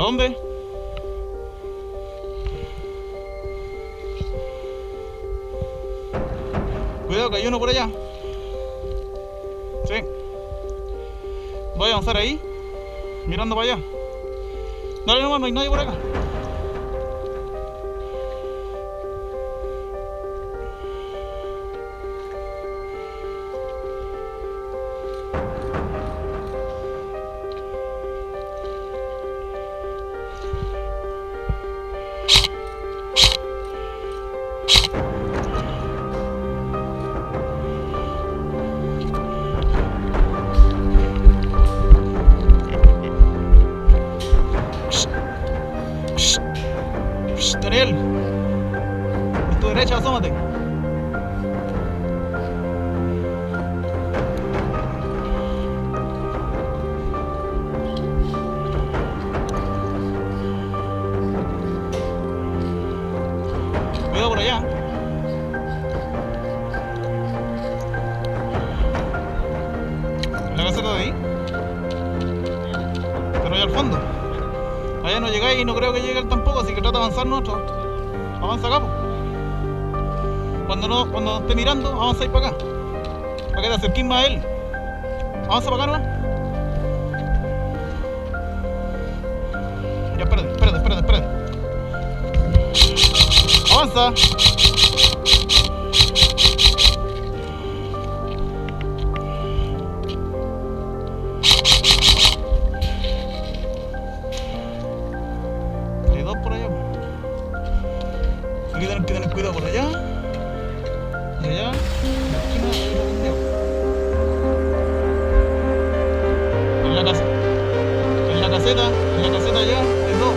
¿A dónde? Cuidado que hay uno por allá. Sí. Voy a avanzar ahí, mirando para allá. Dale nomás, no hay nadie por acá. Daniel, a tu derecha, asómate. Cuidado por allá. La caseta de ahí. Pero allá al fondo. Allá no llegáis y no creo que llegue él tampoco, así que trata de avanzar nosotros. Avanza acá, po. Cuando esté mirando, avanzáis para acá. Para que te acerquís más a él. Avanza para acá nomás. Ya, espérate. Avanza. Hay dos por allá. Hay que tener cuidado por allá. Y allá. En la esquina hay otro pendejo. En la casa. En la caseta allá hay dos.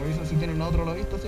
Revisa si tienen otro a la vista, sí.